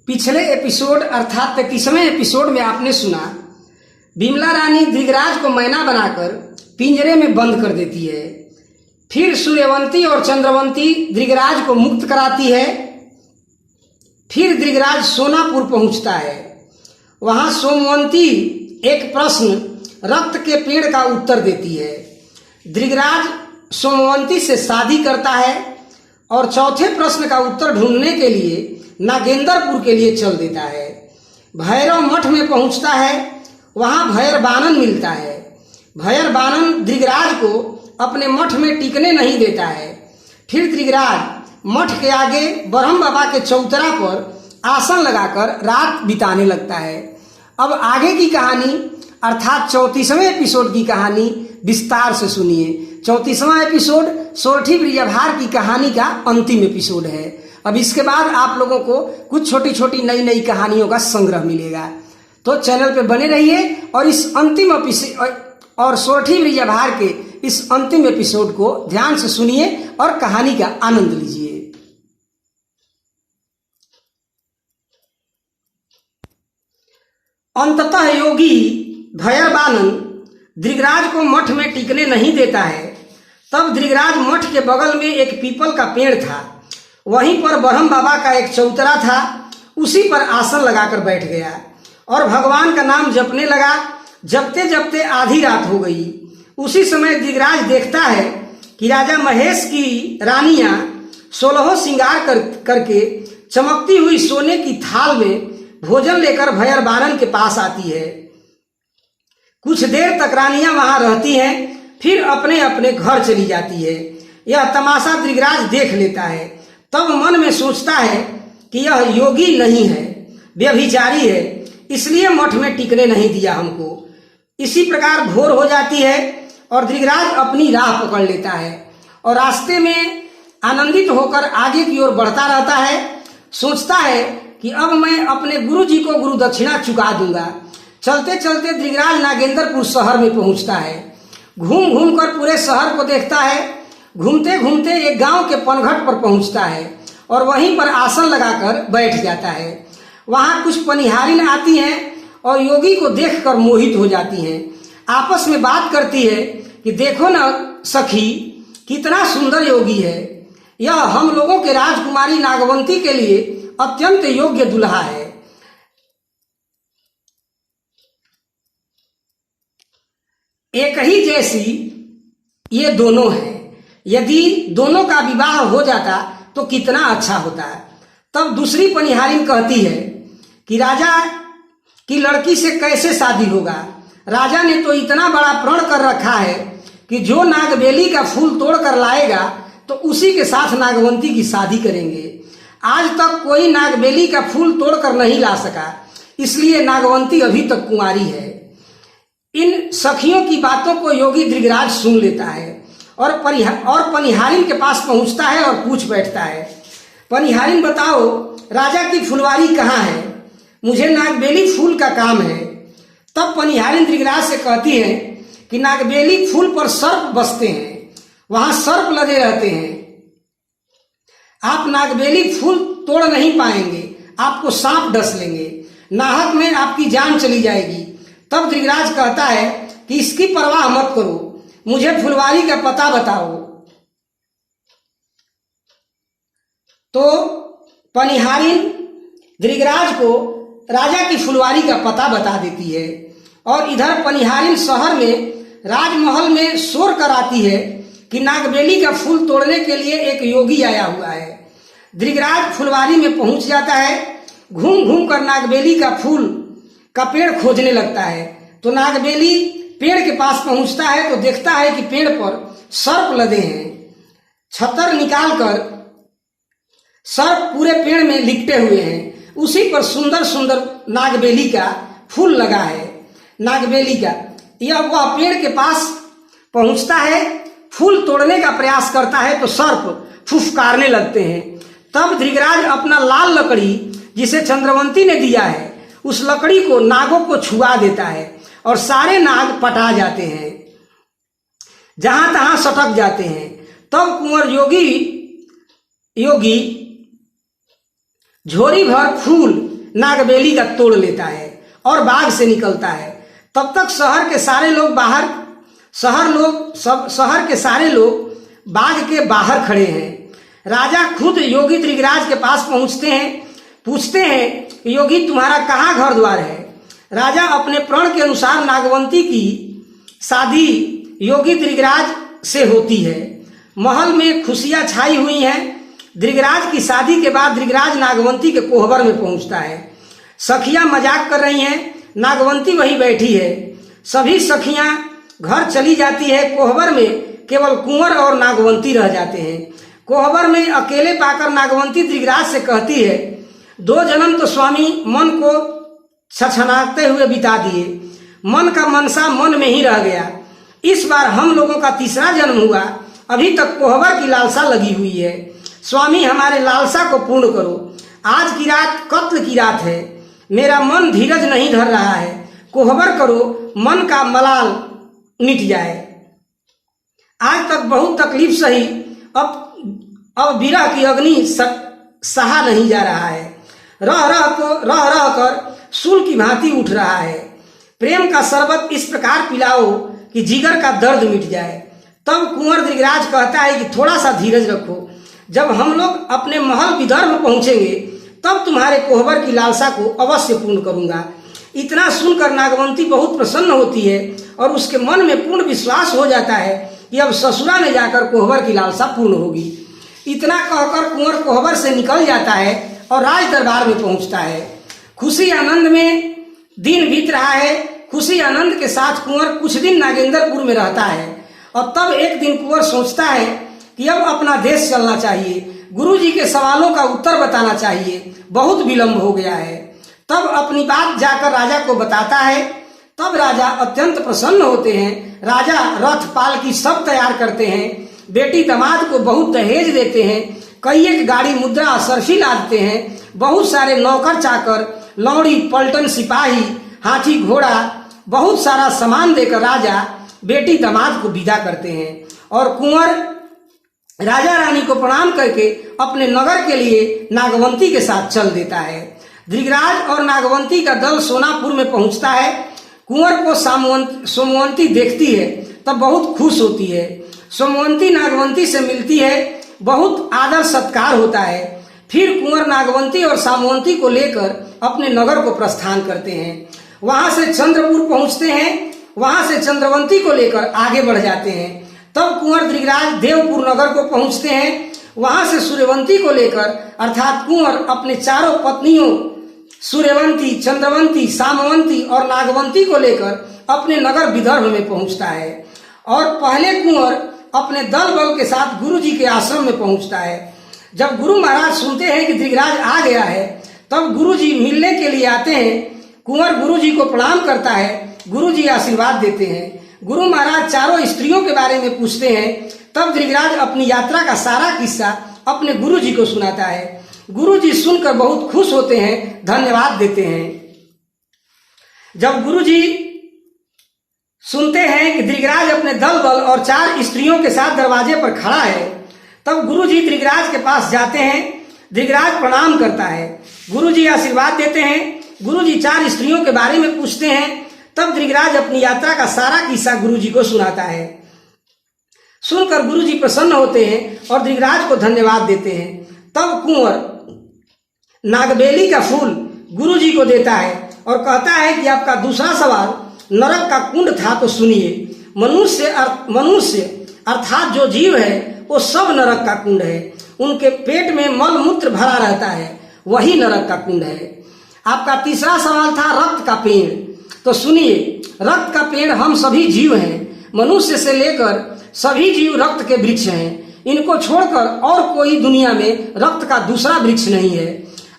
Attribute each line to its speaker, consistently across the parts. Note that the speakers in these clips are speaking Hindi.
Speaker 1: पिछले एपिसोड अर्थात 33वें एपिसोड में आपने सुना विमला रानी दृगराज को मैना बनाकर पिंजरे में बंद कर देती है। फिर सूर्यवंती और चंद्रवंती दृगराज को मुक्त कराती है। फिर दृगराज सोनापुर पहुंचता है। वहां सोमवंती एक प्रश्न रक्त के पेड़ का उत्तर देती है। दृगराज सोमवंती से शादी करता है और चौथे प्रश्न का उत्तर ढूंढने के लिए नागेंद्रपुर के लिए चल देता है। भैरव मठ में पहुंचता है। वहां भैर बानन मिलता है। भैर बानन दृगराज को अपने मठ में टिकने नहीं देता है। फिर दृगराज मठ के आगे ब्रह्म बाबा के चौतरा पर आसन लगाकर रात बिताने लगता है। अब आगे की कहानी अर्थात 34वें एपिसोड की कहानी विस्तार से सुनिए। 34वां एपिसोड सोरठी ब्रिजभार की कहानी का अंतिम एपिसोड है। अब इसके बाद आप लोगों को कुछ छोटी छोटी नई नई कहानियों का संग्रह मिलेगा, तो चैनल पे बने रहिए और इस अंतिम एपिसोड और सोरठी ब्रिजभार के इस अंतिम एपिसोड को ध्यान से सुनिए और कहानी का आनंद लीजिए। अंततः योगी भैर बानन दृगराज को मठ में टिकने नहीं देता है। तब दृगराज मठ के बगल में एक पीपल का पेड़ था। वहीं पर ब्रह्म बाबा का एक चौतरा था। उसी पर आसन लगाकर बैठ गया और भगवान का नाम जपने लगा। जपते जपते आधी रात हो गई। उसी समय दृगराज देखता है कि राजा महेश की रानियां 16 श्रृंगार करके चमकती हुई सोने की थाल में भोजन लेकर भैर बानन के पास आती है। कुछ देर तक रानियां वहां रहती हैं, फिर अपने अपने घर चली जाती है। यह तमाशा दृगराज देख लेता है। तब मन में सोचता है कि यह योगी नहीं है, व्यभिचारी है, इसलिए मठ में टिकने नहीं दिया हमको। इसी प्रकार भोर हो जाती है और दृगराज अपनी राह पकड़ लेता है और रास्ते में आनंदित होकर आगे की ओर बढ़ता रहता है। सोचता है कि अब मैं अपने गुरु जी को गुरु दक्षिणा चुका दूंगा। चलते चलते दृगराज नागेंद्रपुर शहर में पहुंचता है। घूम घूम कर पूरे शहर को देखता है। घूमते घूमते एक गांव के पनघट पर पहुंचता है और वहीं पर आसन लगाकर बैठ जाता है। वहां कुछ पनिहारिन आती हैं और योगी को देखकर मोहित हो जाती हैं। आपस में बात करती है कि देखो ना सखी, कितना सुंदर योगी है। यह हम लोगों के राजकुमारी नागवंती के लिए अत्यंत योग्य दुल्हा है। एक ही जैसी ये दोनों हैं। यदि दोनों का विवाह हो जाता तो कितना अच्छा होता है। तब दूसरी पनिहारिन कहती है कि राजा की लड़की से कैसे शादी होगा। राजा ने तो इतना बड़ा प्रण कर रखा है कि जो नागबेली का फूल तोड़ कर लाएगा तो उसी के साथ नागवंती की शादी करेंगे। आज तक कोई नागबेली का फूल तोड़कर नहीं ला सका, इसलिए नागवंती अभी तक कुंवारी है। इन सखियों की बातों को योगी दृगराज सुन लेता है और पनिहारिन के पास पहुंचता है और पूछ बैठता है, पनिहारिन बताओ राजा की फुलवारी कहाँ है, मुझे नागबेली फूल का काम है। तब पनिहारिन दृगराज से कहती है कि नागबेली फूल पर सर्प बसते हैं, वहां सर्प लगे रहते हैं, आप नागबेली फूल तोड़ नहीं पाएंगे, आपको सांप डस लेंगे, नाहक में आपकी जान चली जाएगी। तब दृगराज कहता है कि इसकी परवाह मत करो, मुझे फुलवारी का पता बताओ। तो पनिहारिन दृगराज को राजा की फुलवारी का पता बता देती है और इधर पनिहारिन शहर में राजमहल में शोर कराती है कि नागबेली का फूल तोड़ने के लिए एक योगी आया हुआ है। दृगराज फुलवारी में पहुंच जाता है। घूम घूम कर नागबेली का फूल का पेड़ खोजने लगता है। तो नागबेली पेड़ के पास पहुंचता है तो देखता है कि पेड़ पर सर्प लदे हैं। छतर निकालकर सर्प पूरे पेड़ में लिपटे हुए हैं। उसी पर सुंदर सुंदर नागबेली का फूल लगा है। नागबेली का यह वह पेड़ के पास पहुंचता है, फूल तोड़ने का प्रयास करता है तो सर्प फुफकारने लगते हैं। तब दृगराज अपना लाल लकड़ी जिसे चंद्रवंती ने दिया है उस लकड़ी को नागों को छुआ देता है और सारे नाग पटा जाते हैं, जहां तहां सटक जाते हैं। तब कुंवर योगी झोरी भर फूल नागबेली का तोड़ लेता है और बाग से निकलता है। तब तक शहर के सारे लोग बाग के बाहर खड़े हैं। राजा खुद योगी त्रिगराज के पास पहुंचते हैं, पूछते हैं कि योगी तुम्हारा कहाँ घर द्वार है। राजा अपने प्रण के अनुसार नागवंती की शादी योगी त्रिगराज से होती है। महल में खुशियां छाई हुई हैं। त्रिगराज की शादी के बाद त्रिगराज नागवंती के कोहबर में पहुंचता है। सखियां मजाक कर रही हैं, नागवंती वहीं बैठी है। सभी सखियां घर चली जाती है। कोहबर में केवल कुंवर और नागवंती रह जाते हैं। कोहबर में अकेले पाकर नागवंती त्रिगराज से कहती है, 2 जन्म तो स्वामी मन को छछनाते हुए बिता दिए, मन का मनसा मन में ही रह गया। इस बार हम लोगों का 3रा जन्म हुआ, अभी तक कोहबर की लालसा लगी हुई है। स्वामी हमारे लालसा को पूर्ण करो। आज की रात कत्ल की रात है, मेरा मन धीरज नहीं धर रहा है। कोहबर करो, मन का मलाल मिट जाए। आज तक बहुत तकलीफ सही, अब विरह की अग्नि सहा नहीं जा रहा है। रह रह कर सूल की भांति उठ रहा है। प्रेम का शरबत इस प्रकार पिलाओ कि जिगर का दर्द मिट जाए। तब कुंवर त्रिगराज कहता है कि थोड़ा सा धीरज रखो, जब हम लोग अपने महल विदर्भ पहुंचेंगे तब तुम्हारे कोहबर की लालसा को अवश्य पूर्ण करूंगा। इतना सुनकर नागवंती बहुत प्रसन्न होती है और उसके मन में पूर्ण विश्वास हो जाता है कि अब ससुरा में जाकर कोहबर की लालसा पूर्ण होगी। इतना कहकर कुंवर कोहबर से निकल जाता है और राज दरबार में पहुंचता है। खुशी आनंद में दिन बीत रहा है। खुशी आनंद के साथ कुंवर कुछ दिन नागेंद्रपुर में रहता है और तब एक दिन कुंवर सोचता है कि अब अपना देश चलना चाहिए, गुरुजी के सवालों का उत्तर बताना चाहिए, बहुत विलंब हो गया है। तब अपनी बात जाकर राजा को बताता है। तब राजा अत्यंत प्रसन्न होते हैं। राजा रथ पालकी सब तैयार करते हैं। बेटी दामाद को बहुत दहेज देते हैं। कई एक गाड़ी मुद्रा असरफी लादते हैं। बहुत सारे नौकर चाकर, लौड़ी, पलटन सिपाही, हाथी घोड़ा, बहुत सारा सामान देकर राजा बेटी दामाद को विदा करते हैं और कुंवर राजा रानी को प्रणाम करके अपने नगर के लिए नागवंती के साथ चल देता है। त्रिगराज और नागवंती का दल सोनापुर में पहुंचता है। कुंवर को सोमवंती देखती है तब बहुत खुश होती है। सोमवंती नागवंती से मिलती है, बहुत आदर सत्कार होता है। फिर कुंवर नागवंती और सामवंती को लेकर अपने नगर को प्रस्थान करते हैं। वहां से चंद्रपुर पहुंचते हैं। वहां से चंद्रवंती को लेकर आगे बढ़ जाते हैं। तब कुंवर त्रिगराज देवपुर नगर को पहुंचते हैं। वहां से सूर्यवंती को लेकर अर्थात कुंवर अपने चारों पत्नियों सूर्यवंती, चंद्रवंती, सामवंती और नागवंती को लेकर अपने नगर विदर्भ में पहुंचता है और पहले कुंवर अपने दल बल के साथ गुरु जी के आश्रम में पहुंचता है। जब गुरु महाराज सुनते हैं कि त्रिगराज आ गया है तब गुरु जी मिलने के लिए आते हैं। कुंवर गुरु जी को प्रणाम करता है। गुरु जी आशीर्वाद देते हैं। गुरु महाराज चारों स्त्रियों के बारे में पूछते हैं। तब त्रिगराज अपनी यात्रा का सारा किस्सा अपने गुरु जी को सुनाता है। गुरु जी सुनकर बहुत खुश होते हैं, धन्यवाद देते हैं। जब गुरु जी सुनते हैं कि त्रिगराज अपने दल बल और 4 स्त्रियों के साथ दरवाजे पर खड़ा है तब गुरु जी त्रिगराज के पास जाते हैं। त्रिगराज प्रणाम करता है। गुरु जी आशीर्वाद देते हैं। गुरु जी 4 स्त्रियों के बारे में पूछते हैं। तब त्रिगराज अपनी यात्रा का सारा किस्सा गुरु जी को सुनाता है। सुनकर गुरु जी प्रसन्न होते हैं और त्रिगराज को धन्यवाद देते हैं। तब कुंवर नागबेली का फूल गुरु जी को देता है और कहता है कि आपका दूसरा सवाल नरक का कुंड था तो सुनिए। मनुष्य अर्थात जो जीव है वो सब नरक का कुंड है। उनके पेट में मल मूत्र भरा रहता है, वही नरक का कुंड है। आपका तीसरा सवाल था रक्त का पेड़, तो सुनिए। रक्त का पेड़ हम सभी जीव हैं। मनुष्य से लेकर सभी जीव रक्त के वृक्ष हैं। इनको छोड़कर और कोई दुनिया में रक्त का दूसरा वृक्ष नहीं है।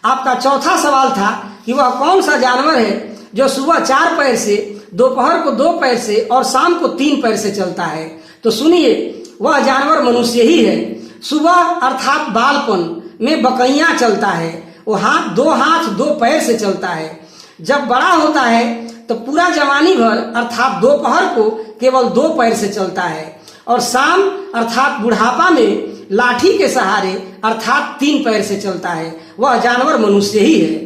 Speaker 1: आपका चौथा सवाल था कि वह कौन सा जानवर है जो सुबह 4 पैर से, दोपहर को 2 पैर से और शाम को 3 पैर से चलता है। तो सुनिए, वह जानवर मनुष्य ही है। सुबह अर्थात बालपन में बकैया चलता है। वो 2 हाथ 2 पैर से चलता है। जब बड़ा होता है तो पूरा जवानी भर अर्थात दोपहर को केवल 2 पैर से चलता है और शाम अर्थात बुढ़ापा में लाठी के सहारे अर्थात 3 पैर से चलता है। वह जानवर मनुष्य ही है।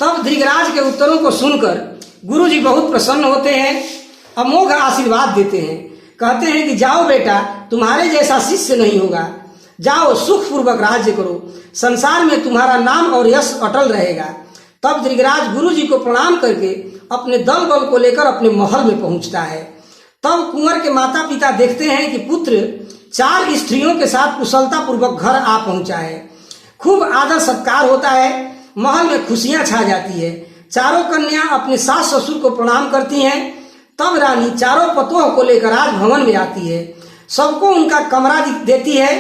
Speaker 1: तब धृतराज के उत्तरों को सुनकर गुरु जी बहुत प्रसन्न होते हैं, अमोघ आशीर्वाद देते हैं। कहते हैं कि जाओ बेटा, तुम्हारे जैसा शिष्य नहीं होगा, जाओ सुखपूर्वक राज्य करो, संसार में तुम्हारा नाम और यश अटल रहेगा। तब धृतराज गुरु जी को प्रणाम करके अपने दल बल को लेकर अपने महल में पहुंचता है। तब कुंवर के माता पिता देखते हैं कि पुत्र 4 स्त्रियों के साथ कुशलता पूर्वक घर आ पहुंचा है। खूब आदर सत्कार होता है, महल में खुशियां छा जाती है। चारों कन्या अपने सास ससुर को प्रणाम करती हैं। तब रानी चारों पतोह को लेकर राजभवन में आती है, सबको उनका कमरा देती है।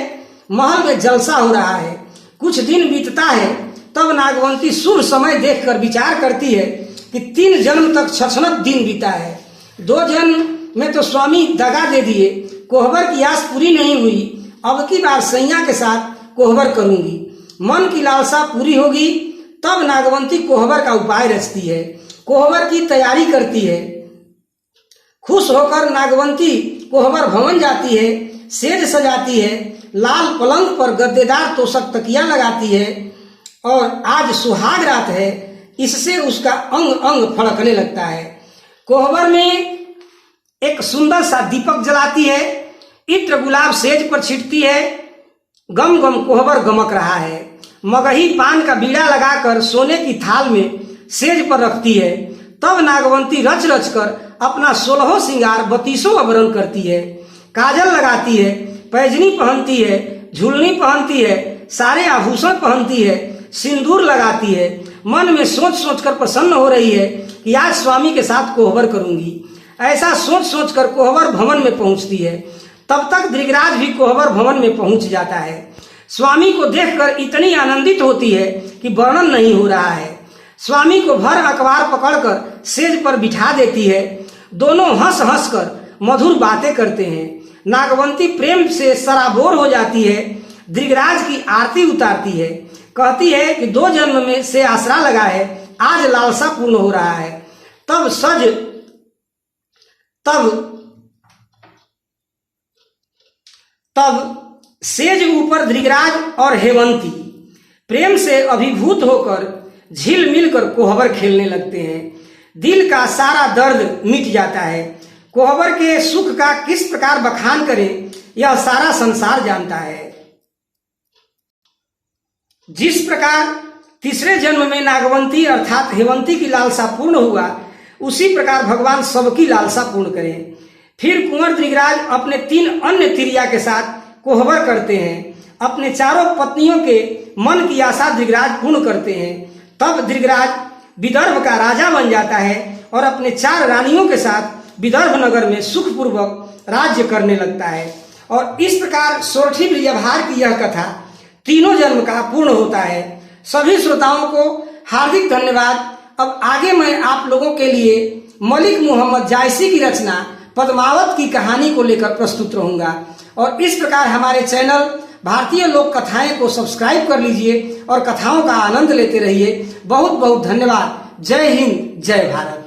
Speaker 1: महल में जलसा हो रहा है। कुछ दिन बीतता है, तब नागवंती शुभ समय देखकर विचार करती है कि 3 जन्म तक छछनत दिन बीता है, 2 जन्म में तो स्वामी दगा दे दिए, कोहबर की आस पूरी नहीं हुई, अब की बार सैया के साथ कोहबर करूंगी, मन की लालसा पूरी होगी। तब नागवंती कोहबर का उपाय रचती है, कोहबर की तैयारी करती है। खुश होकर नागवंती कोहबर भवन जाती है, सेज सजाती है, लाल पलंग पर गद्देदार तोशक तकिया लगाती है और आज सुहाग रात है, इससे उसका अंग अंग फड़कने लगता है। कोहबर में एक सुंदर सा दीपक जलाती है, इत्र गुलाब सेज पर छिटती है, गम गम कोहबर गमक रहा है। मगही पान का बीड़ा लगाकर सोने की थाल में सेज पर रखती है। तब नागवंती रच रच कर अपना 16 श्रृंगार 32 आवरण करती है, काजल लगाती है, पैजनी पहनती है, झुलनी पहनती है, सारे आभूषण पहनती है, सिंदूर लगाती है। मन में सोच सोच कर प्रसन्न हो रही है कि आज स्वामी के साथ कोहबर करूंगी। ऐसा सोच सोच कर कोहबर भवन में पहुंचती है। तब तक धृतराज भी कोहबर भवन में पहुंच जाता है। स्वामी को देखकर इतनी आनंदित होती है कि वर्णन नहीं हो रहा है। स्वामी को भर अखबार पकड़कर सेज पर बिठा देती है। दोनों हंस हंस कर मधुर बातें करते हैं। नागवंती प्रेम से सराबोर हो जाती है, धृतराज की आरती उतारती है, कहती है कि 2 जन्म में से आसरा लगा है, आज लालसा पूर्ण हो रहा है। तब सेज ऊपर धृतराज और हेमंती प्रेम से अभिभूत होकर झिल मिलकर कोहबर खेलने लगते हैं। दिल का सारा दर्द मिट जाता है। कोहबर के सुख का किस प्रकार बखान करें, यह सारा संसार जानता है। जिस प्रकार तीसरे जन्म में नागवंती अर्थात हेमंती की लालसा पूर्ण हुआ, उसी प्रकार भगवान सबकी लालसा पूर्ण करें। फिर कुंवर धृतराज अपने 3 अन्य तिरिया के साथ कोहबर करते हैं। अपने चारों पत्नियों के मन की आशा धृतराज पूर्ण करते हैं। तब धृतराज विदर्भ का राजा बन जाता है और अपने 4 रानियों के साथ विदर्भ नगर में सुखपूर्वक राज्य करने लगता है। और इस प्रकार सोरठी ब्रिजभार की यह कथा 3 जन्म का पूर्ण होता है। सभी श्रोताओं को हार्दिक धन्यवाद। अब आगे मैं आप लोगों के लिए मलिक मोहम्मद जायसी की रचना पद्मावत की कहानी को लेकर प्रस्तुत रहूंगा। और इस प्रकार हमारे चैनल भारतीय लोक कथाएं को सब्सक्राइब कर लीजिए और कथाओं का आनंद लेते रहिए। बहुत बहुत धन्यवाद। जय हिंद, जय भारत।